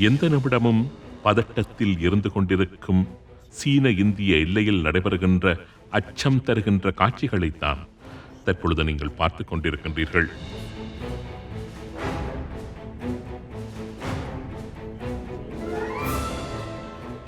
எந்த நிமிடமும் பதட்டத்தில் இருந்து கொண்டிருக்கும் சீன இந்திய எல்லையில் நடைபெறுகின்ற அச்சம் தருகின்ற காட்சிகளைத்தான் தற்பொழுது நீங்கள் பார்த்துக் கொண்டிருக்கின்றீர்கள்.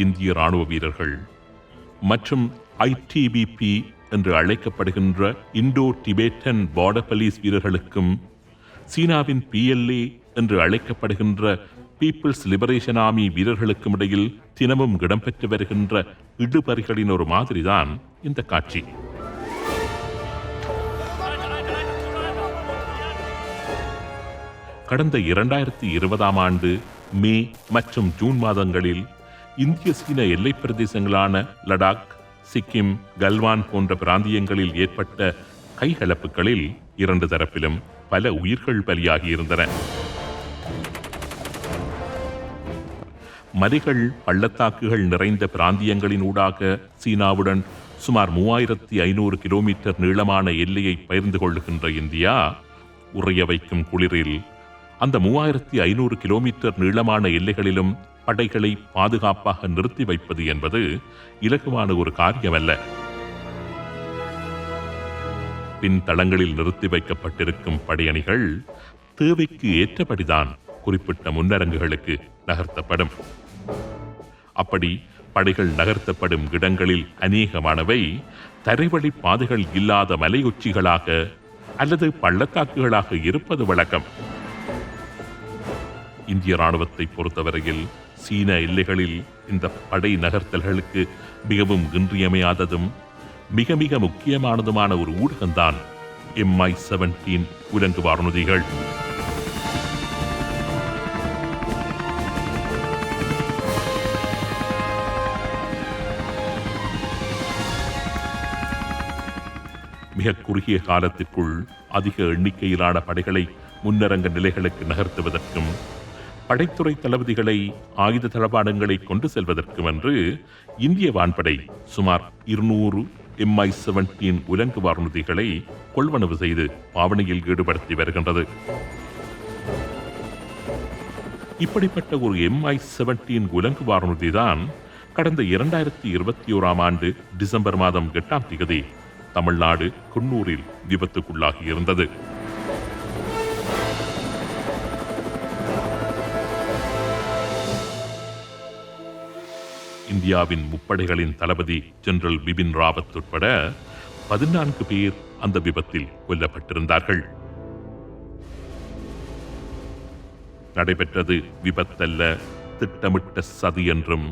இந்திய ராணுவ வீரர்கள் மற்றும் ITBP என்று அழைக்கப்படுகின்ற இண்டோ டிபேட்டன் பார்டர் போலீஸ் வீரர்களுக்கும் சீனாவின் PLA என்று அழைக்கப்படுகின்ற பீப்பிள்ஸ் லிபரேஷன் ஆர்மி வீரர்களுக்கும் இடையில் தினமும் இடம்பெற்று வருகின்ற இடுபறிகளின் ஒரு மாதிரிதான் இந்த காட்சி. கடந்த 2020 ஆண்டு மே மற்றும் ஜூன் மாதங்களில் இந்திய சீன எல்லை பிரதேசங்களான லடாக், சிக்கிம், கல்வான் போன்ற பிராந்தியங்களில் ஏற்பட்ட கைகலப்புகளில் 2 தரப்பிலும் பல உயிர்கள் பலியாகி இருந்தன. மலைகள், பள்ளத்தாக்குகள் நிறைந்த பிராந்தியங்களின் ஊடாக சீனாவுடன் சுமார் 3500 கிலோமீட்டர் நீளமான எல்லையை பகிர்ந்து கொள்ளுகின்ற இந்தியா உறைய வைக்கும் குளிரில் அந்த 3500 கிலோமீட்டர் நீளமான எல்லைகளிலும் படைகளை பாதுகாப்பாக நிறுத்தி வைப்பது என்பது இலகுவான ஒரு காரியமல்ல. பின்தளங்களில் நிறுத்தி வைக்கப்பட்டிருக்கும் படையணிகள் தேவைக்கு ஏற்றபடிதான் குறிப்பிட்ட முன்னரங்குகளுக்கு நகர்த்தப்படும். அப்படி படைகள் நகர்த்தப்படும் இடங்களில் அநேகமானவை தரைவழி பாதைகள் இல்லாத மலையுச்சிகளாக அல்லது பள்ளத்தாக்குகளாக இருப்பது வழக்கம். இந்திய ராணுவத்தை பொறுத்தவரையில் சீன எல்லைகளில் இந்த படை நகர்த்தல்களுக்கு மிகவும் இன்றியமையாததும் மிக மிக முக்கியமானதுமான ஒரு ஊடகம்தான் MI-17 உலங்கு வானூர்திகள். மிக குறுகிய காலத்திற்குள் அதிக எண்ணிக்கையிலான படைகளை முன்னரங்க நிலைகளுக்கு நகர்த்துவதற்கும் படைத்துறை தளபதிகளை ஆயுத தளபாடங்களை கொண்டு செல்வதற்கும் என்று இந்திய வான்படை சுமார் 200 MI-17 உலங்கு வானூர்திகளை கொள்வனவு செய்து பாவனையில் ஈடுபடுத்தி வருகின்றது. இப்படிப்பட்ட ஒரு MI-17 உலங்கு வானூர்தி தான் கடந்த 2021 ஆண்டு டிசம்பர் மாதம் 8ஆம் தேதி தமிழ்நாடு குன்னூரில் விபத்துக்குள்ளாகி இருந்தது. இந்தியாவின் முப்படைகளின் தளபதி ஜெனரல் பிபின் ராவத் உட்பட 14 பேர் அந்த விபத்தில் கொல்லப்பட்டிருந்தார்கள். நடைபெற்றது விபத்தல்ல, திட்டமிட்ட சதி என்றும்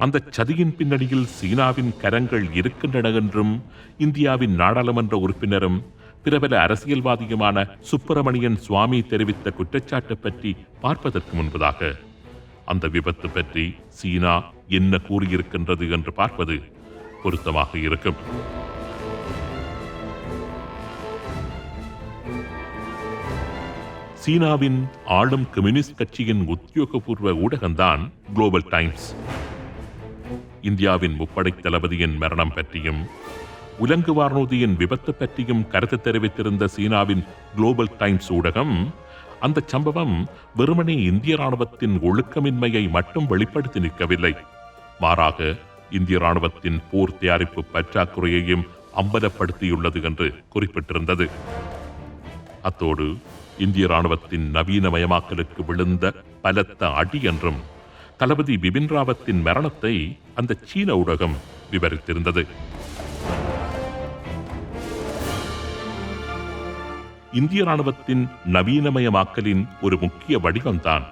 அந்த சதியின் பின்னணியில் சீனாவின் கரங்கள் இருக்கின்றன என்றும் இந்தியாவின் நாடாளுமன்ற உறுப்பினரும் பிரபல அரசியல்வாதியுமான சுப்பிரமணியன் சுவாமி தெரிவித்த குற்றச்சாட்டு பற்றி பார்ப்பதற்கு முன்பதாக அந்த விபத்து பற்றி சீனா என்ன கூறியிருக்கின்றது என்று பார்ப்பது பொருத்தமாக இருக்கும். சீனாவின் ஆளும் கம்யூனிஸ்ட் கட்சியின் உத்தியோகபூர்வ ஊடகம்தான் குளோபல் டைம்ஸ். இந்தியாவின் முப்படை தளபதியின் மரணம் பற்றியும் உலங்கு வானூர்தியின் விபத்து பற்றியும் கருத்து தெரிவித்திருந்த சீனாவின் குளோபல் டைம்ஸ் ஊடகம் அந்த சம்பவம் வெறுமனே இந்திய ராணுவத்தின் ஒழுக்கமின்மையை மட்டும் வெளிப்படுத்தி நிற்கவில்லை, மாறாக இந்திய ராணுவத்தின் போர் தயாரிப்பு பற்றாக்குறையையும் அம்பலப்படுத்தியுள்ளது என்று குறிப்பிட்டிருந்தது. அத்தோடு இந்திய ராணுவத்தின் நவீனமயமாக்கலுக்கு விழுந்த பலத்த அடி என்றும் தளபதி பிபின் ராவத்தின் மரணத்தை அந்த சீன ஊடகம் விவரித்திருந்தது. இந்திய ராணுவத்தின் நவீனமயமாக்கலின் ஒரு முக்கிய வடிவம்தான்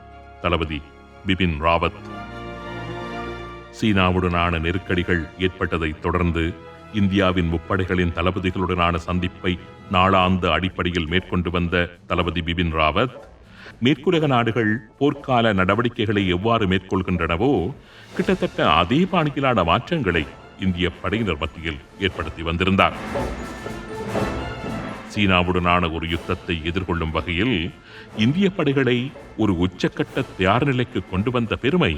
தளபதி பிபின் ராவத். சீனாவுடனான நெருக்கடிகள் ஏற்பட்டதை தொடர்ந்து இந்தியாவின் முப்படைகளின் தளபதிகளுடனான சந்திப்பை நாளாந்த அடிப்படையில் மேற்கொண்டு வந்த தளபதி பிபின் ராவத் மேற்குலக நாடுகள் போர்க்கால நடவடிக்கைகளை எவ்வாறு மேற்கொள்கின்றனவோ கிட்டத்தட்ட அதே பாணியிலான மாற்றங்களை இந்திய படையினர் மத்தியில் ஏற்படுத்தி வந்திருந்தார். சீனாவுடனான ஒரு யுத்தத்தை எதிர்கொள்ளும் வகையில் இந்திய படைகளை ஒரு உச்சக்கட்ட தயார் நிலைக்கு கொண்டு வந்த பெருமை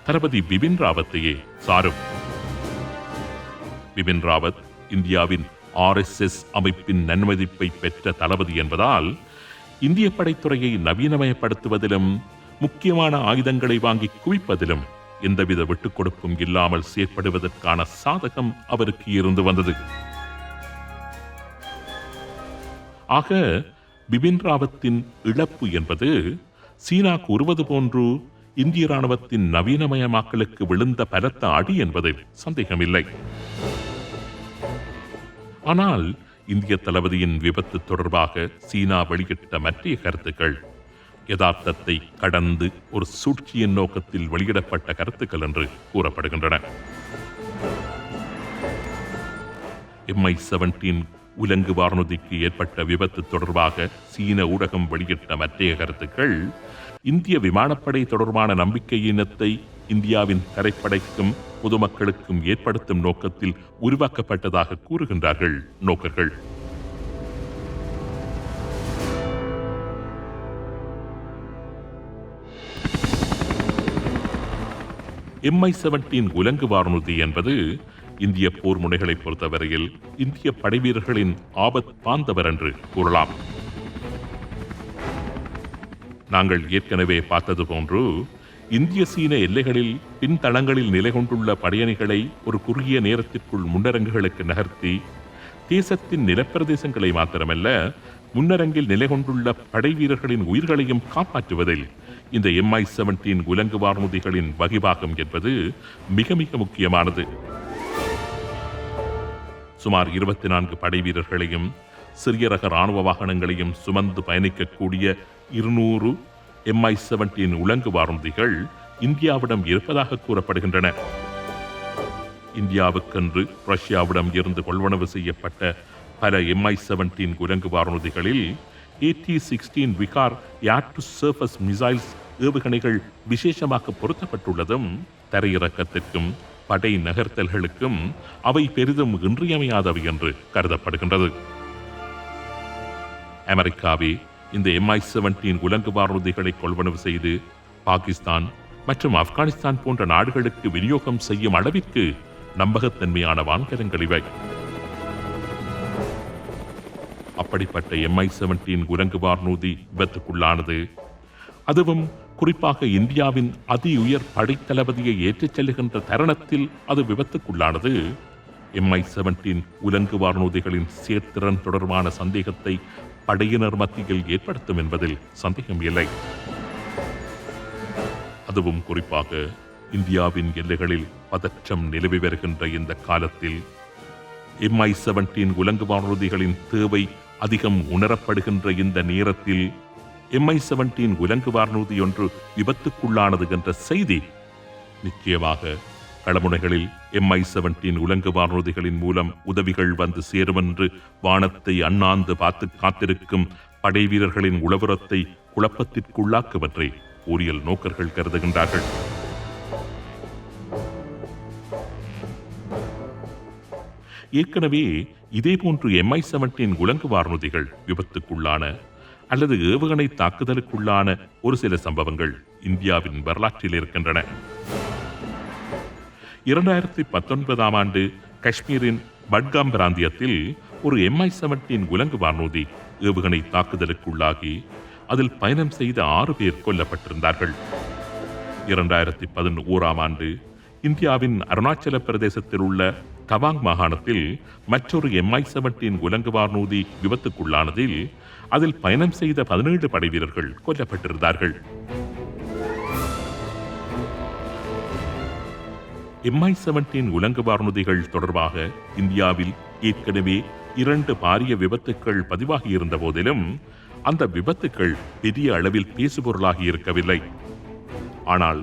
தளபதி பிபின் ராவத்தையே சாரும். பிபின் ராவத் இந்தியாவின் RSS அமைப்பின் நன்மதிப்பை பெற்ற தளபதி என்பதால் இந்திய படைத்துறையை நவீனமயப்படுத்துவதிலும் முக்கியமான ஆயுதங்களை வாங்கி குவிப்பதிலும் எந்தவித விட்டுக் கொடுப்பும் இல்லாமல் செயற்படுவதற்கான சாதகம் அவருக்கு இருந்து வந்தது. ஆக பிபின் ராவத்தின் இழப்பு என்பது சீனா கூறுவது போன்று இந்திய ராணுவத்தின் நவீனமயமாக்கலுக்கு விழுந்த பலத்த அடி என்பதில் சந்தேகமில்லை. ஆனால் இந்திய தளபதியின் விபத்து தொடர்பாக சீனா வெளியிட்ட மற்ற கருத்துக்கள் யதார்த்தத்தை கடந்து ஒரு சூழ்ச்சியின் நோக்கத்தில் வெளியிடப்பட்ட கருத்துக்கள் என்று கூறப்படுகின்றன. MI-17 உலங்கு வானூர்திக்கு ஏற்பட்ட விபத்து தொடர்பாக சீன ஊடகம் வெளியிட்ட மற்ற கருத்துக்கள் இந்திய விமானப்படை தொடர்பான நம்பிக்கையினத்தை இந்தியாவின் தரைப்படைக்கும் பொதுமக்களுக்கும் ஏற்படுத்தும் நோக்கத்தில் உருவாக்கப்பட்டதாக கூறுகின்றார்கள் நோக்கர்கள். MI-17 உலங்கு வானூர்தி என்பது இந்திய போர் முனைகளை பொறுத்தவரையில் இந்திய படைவீரர்களின் ஆபத் பாந்தவர் என்று கூறலாம். நாங்கள் ஏற்கனவே பார்த்தது போன்று இந்திய சீன எல்லைகளில் பின்தளங்களில் நிலை கொண்டுள்ள படையணிகளை ஒரு குறுகிய நேரத்திற்குள் முன்னரங்குகளுக்கு நகர்த்தி தேசத்தின் நிலப்பிரதேசங்களை மாத்திரமல்ல முன்னரங்கில் நிலை கொண்டுள்ள படை வீரர்களின் உயிர்களையும் காப்பாற்றுவதில் இந்த MI-17 உலங்கு வானூர்திகளின் வகிபாகம் என்பது மிக மிக முக்கியமானது. சுமார் 24 படை வீரர்களையும் சிறிய ரக ராணுவ வாகனங்களையும் சுமந்து பயணிக்கக்கூடிய 200 MI-17 உலங்கு வானூர்திகள் இந்தியாவிடம் இருப்பதாக கூறப்படுகின்றன. இந்தியாவுக்கென்று ரஷ்யாவிடம் இருந்து கொள்வனவு செய்யப்பட்ட பல MI-17 உலங்கு வானூர்திகளில் AT-16 Vikhr air to surface missiles ஏவுகணைகள் விசேஷமாக பொருத்தப்பட்டுள்ளதும் தரையிறக்கத்திற்கும் படை நகர்த்தல்களுக்கும் அவை பெரிதும் இன்றியமையாதவை என்று கருதப்படுகின்றது. அமெரிக்காவே இந்த MI-17 உலங்கு வானூர்திகளை கொள்வனவு செய்து பாகிஸ்தான் மற்றும் ஆப்கானிஸ்தான் போன்ற நாடுகளுக்கு விநியோகம் செய்யும் அளவிற்கு நம்பகத்தன்மையான வான்கலங்கள் இவை. அப்படிப்பட்ட MI-17 உலங்கு வானூர்தி விபத்துக்குள்ளானது. அதுவும் குறிப்பாக இந்தியாவின் அதி உயர் படைத்தளபதியை ஏற்றிச் செல்லுகின்ற தருணத்தில் அது விபத்துக்குள்ளானது. MI-17 உலங்கு வானூர்திகளின் செயற்திறன் தொடர்பான சந்தேகத்தை படையினர் மத்தியில் ஏற்படுத்தும் என்பதில் சந்தேகம் இல்லை. அதுவும் குறிப்பாக இந்தியாவின் எல்லைகளில் பதற்றம் நிலவி வருகின்ற இந்த காலத்தில் MI-17 உலங்கு வானூர்திகளின் தேவை அதிகம் உணரப்படுகின்ற இந்த நேரத்தில் MI-17 உலங்கு வானூர்தி ஒன்று விபத்துக்குள்ளானது என்ற செய்தி நிச்சயமாக களமுனைகளில் MI-17 உலங்கு வானூர்திகளின் மூலம் உதவிகள் வந்து சேரும் என்று வானத்தை அண்ணாந்து பார்த்து காத்திருக்கும் படை வீரர்களின் உளவுரத்தை குழப்பத்திற்குள்ளாக்கும் என்றே போரியல் நோக்கர்கள் கருதுகின்றார்கள். ஏற்கனவே இதேபோன்று MI-17 உலங்கு வானூர்திகள் விபத்துக்குள்ளான அல்லது ஏவுகணை தாக்குதலுக்குள்ளான ஒரு சில சம்பவங்கள் இந்தியாவின் வரலாற்றில் இருக்கின்றன. 2019 ஆண்டு காஷ்மீரின் பட்காம் பிராந்தியத்தில் ஒரு MI-17 உலங்கு வானூர்தி ஏவுகணை தாக்குதலுக்குள்ளாகி அதில் பயணம் செய்த 6 பேர் கொல்லப்பட்டிருந்தார்கள். 2011 ஆண்டு இந்தியாவின் அருணாச்சல பிரதேசத்தில் உள்ள தவாங் மாகாணத்தில் மற்றொரு MI-17 உலங்கு வானூர்தி விபத்துக்குள்ளானதில் அதில் பயணம் செய்த 17 படை வீரர்கள் கொல்லப்பட்டிருந்தார்கள். MI-17 உலங்கு வானூர்திகள் தொடர்பாக இந்தியாவில் ஏற்கனவே 2 பாரிய விபத்துக்கள் பதிவாகி இருந்த போதிலும் அந்த விபத்துக்கள் பெரிய அளவில் பேசுபொருளாகி இருக்கவில்லை. ஆனால்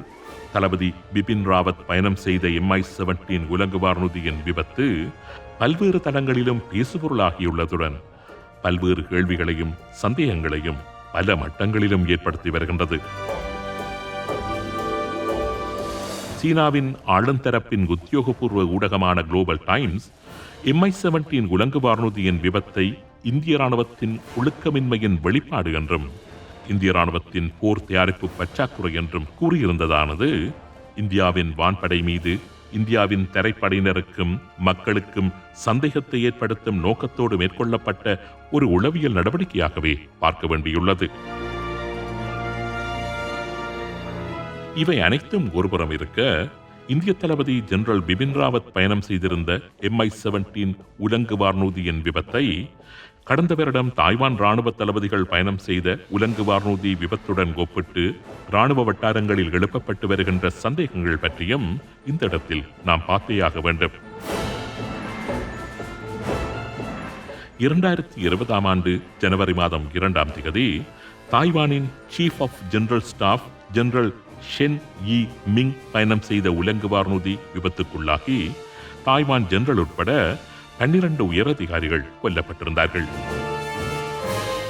தளபதி பிபின் ராவத் பயணம் செய்த MI-17 உலங்கு வானூர்தியின் விபத்து பல்வேறு தளங்களிலும் பேசுபொருளாகியுள்ளதுடன் பல்வேறு கேள்விகளையும் சந்தேகங்களையும் பல மட்டங்களிலும் ஏற்படுத்தி வருகின்றது. சீனாவின் ஆளுந்தரப்பின் உத்தியோகபூர்வ ஊடகமான குளோபல் டைம்ஸ் MI-17 உலங்கு வானூர்தியின் விபத்தை இந்திய ராணுவத்தின் ஒழுக்கமின்மையின் வெளிப்பாடு என்றும் இந்திய ராணுவத்தின் போர் தயாரிப்பு பற்றாக்குறை என்றும் கூறியிருந்ததானது இந்தியாவின் வான்படை மீது இந்தியாவின் தரைப்படையினருக்கும் மக்களுக்கும் சந்தேகத்தை ஏற்படுத்தும் நோக்கத்தோடு மேற்கொள்ளப்பட்ட ஒரு உளவியல் நடவடிக்கையாகவே பார்க்க வேண்டியுள்ளது. இவை அனைத்தும் ஒருபுறம் இருக்க, இந்திய தளபதி ஜெனரல் பிபின் ராவத் பயணம் செய்திருந்த MI-17 உலங்கு வானூர்தியின் விபத்தை கடந்த வருடம் தாய்வான் ராணுவ தளபதிகள் பயணம் செய்த உலங்கு வானூர்தி விபத்துடன் ஒப்பிட்டு ராணுவ வட்டாரங்களில் எழுப்பப்பட்டு வருகின்ற சந்தேகங்கள் பற்றியும் இந்த இடத்தில் நாம் பார்த்தேயாக வேண்டும். 2020 ஆண்டு ஜனவரி மாதம் 2ஆம் தேதி தாய்வானின் chief of general staff general Shen Yi Ming பயணம் செய்த உலங்கு வானூர்தி விபத்துக்குள்ளாகி தாய்வான் ஜெனரல் உட்பட 12 உயரதிகாரிகள் கொல்லப்பட்டிருந்தார்கள்.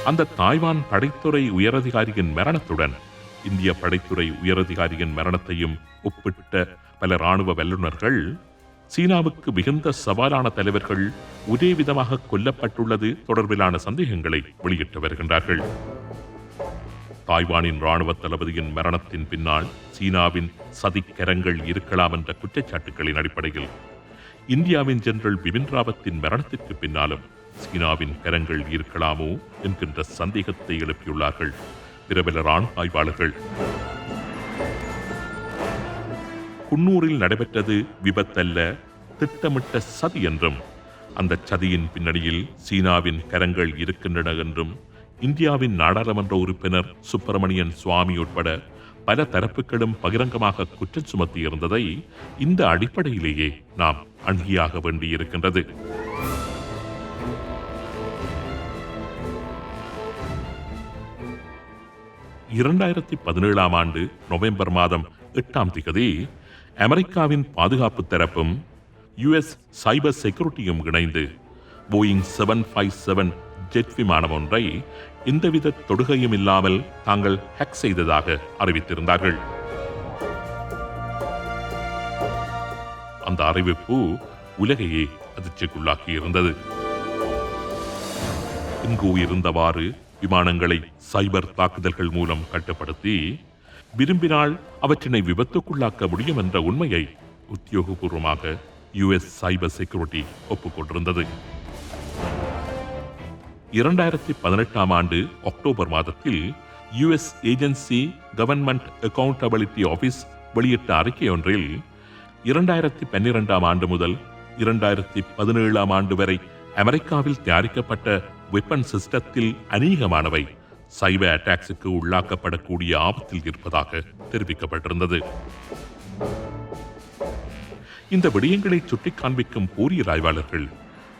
அந்த தாய்வான் படைத்துறை உயரதிகாரியின் மரணத்துடன் இந்திய படைத்துறை உயரதிகாரியின் மரணத்தையும் ஒப்பிட்ட பல ராணுவ வல்லுநர்கள் சீனாவுக்கு மிகுந்த சவாலான தலைவர்கள் ஒரே விதமாக கொல்லப்பட்டுள்ளது தொடர்பிலான சந்தேகங்களை வெளியிட்டு வருகின்றார்கள். தாய்வானின் ராணுவ தளபதியின் மரணத்தின் பின்னால் சீனாவின் சதிக்கரங்கள் இருக்கலாம் என்ற குற்றச்சாட்டுகளின் அடிப்படையில் இந்தியாவின் ஜெனரல் பிபின் ராவத்தின் மரணத்திற்கு பின்னாலும் சீனாவின் கரங்கள் இருக்கலாமோ என்கின்ற சந்தேகத்தை எழுப்பியுள்ளார்கள் பிரபல ராணுவ ஆய்வாளர்கள். குன்னூரில் நடைபெற்றது விபத்தல்ல, திட்டமிட்ட சதி என்றும் அந்த சதியின் பின்னணியில் சீனாவின் கரங்கள் இருக்கின்றன என்றும் இந்தியாவின் நாடாளுமன்ற உறுப்பினர் சுப்பிரமணியன் சுவாமி உட்பட பல தரப்புகளும் பகிரங்கமாக குற்றம் சுமத்தியிருந்ததை இந்த அடிப்படையிலேயே நாம் அணுகியாக வேண்டியிருக்கின்றது. ஆண்டு நவம்பர் மாதம் 8ஆம் தேதி அமெரிக்காவின் பாதுகாப்பு தரப்பும் US சைபர் செக்யூரிட்டியும் இணைந்து போயிங் 757 ஜெட் விமானம் ஒன்றை எந்தவித தொடுகையும் இல்லாமல் தாங்கள் ஹேக் செய்ததாக அறிவித்திருந்தார்கள். அந்த அறிவிப்பு உலகையே அதிர்ச்சிக்குள்ளாக்கி இருந்தது. இங்கு இருந்தவாறு விமானங்களை சைபர் தாக்குதல்கள் மூலம் கட்டுப்படுத்தி விரும்பினால் அவற்றினை விபத்துக்குள்ளாக்க முடியும் என்ற உண்மையை உத்தியோகபூர்வமாக US சைபர் செக்யூரிட்டி ஒப்புக்கொண்டிருந்தது. 2018ஆம் ஆண்டு அக்டோபர் மாதத்தில் US agency government accountability office வெளியிட்ட அறிக்கை ஒன்றில் 2012ஆம் ஆண்டு முதல் 2017ஆம் ஆண்டு வரை அமெரிக்காவில் தயாரிக்கப்பட்ட வெப்பன் சிஸ்டத்தில் அநேகமானவை சைபர் அட்டாக்ஸுக்கு உள்ளாக்கப்படக்கூடிய ஆபத்தில் இருப்பதாக தெரிவிக்கப்பட்டிருந்தது. இந்த விடயங்களை சுட்டிக் காண்பிக்கும் போரியல் ஆய்வாளர்கள்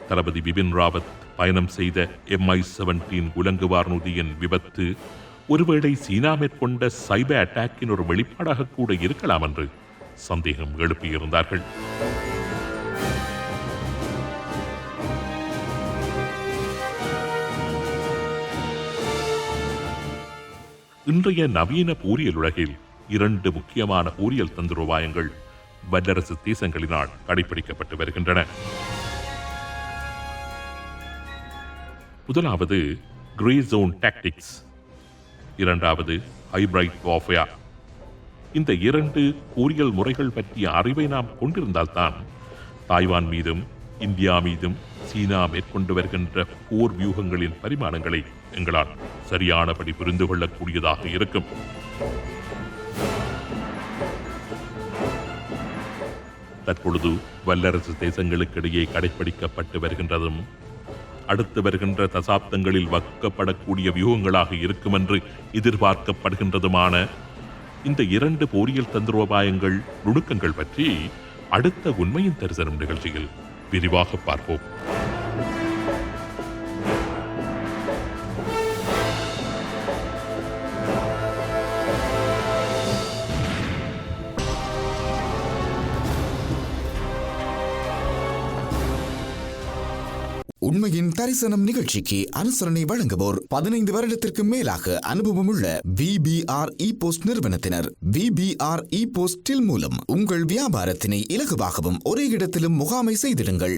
தளபதி பிபின் ராவத் பயணம் செய்த MI-17 உலங்கு வானூர்தியின் விபத்து ஒருவேளை சீனா மேற்கொண்ட சைபர் அட்டாக்கின் ஒரு வெளிப்பாடாக கூட இருக்கலாம் என்று சந்தேகம் எழுப்பியிருந்தார்கள். இன்றைய நவீன போரியல் உலகில் 2 முக்கியமான போரியல் தந்திரோபாயங்கள் வல்லரசு தேசங்களினால் கடைபிடிக்கப்பட்டு வருகின்றன. முதலாவது கிரே ஜோன் டாக்டிக்ஸ், இரண்டாவது ஹைபிரைட் வார்ஃபேர். இந்த 2 போரியல் முறைகள் பற்றிய அறிவை நாம் கொண்டிருந்தால்தான் தாய்வான் மீதும் இந்தியா மீதும் சீனா மேற்கொண்டு வருகின்ற போர் வியூகங்களின் பரிமாணங்களை எங்களால் சரியானபடி புரிந்து கொள்ளக்கூடியதாக இருக்கும். தற்பொழுது வல்லரசு தேசங்களுக்கிடையே கடைபிடிக்கப்பட்டு வருகின்றதும் அடுத்து வருகின்ற தசாப்தங்களில் வகுக்கப்படக்கூடிய வியூகங்களாக இருக்கும் என்று எதிர்பார்க்கப்படுகின்றதுமான இந்த 2 போரியல் தந்திரோபாயங்கள் நுணுக்கங்கள் பற்றி அடுத்த உண்மையின் தரிசனம் நிகழ்ச்சியில் விரிவாக பார்ப்போம். உண்மையின் தரிசனம் நிகழ்ச்சிக்கு அனுசரணை வழங்குவோர் 15 வருடத்திற்கு மேலாக அனுபவமுள்ள VBR ePost நிறுவனத்தினர். VBR ePost மூலம் உங்கள் வியாபாரத்தினை இலகுவாகவும் ஒரே இடத்திலும் முகாமை செய்திடுங்கள்.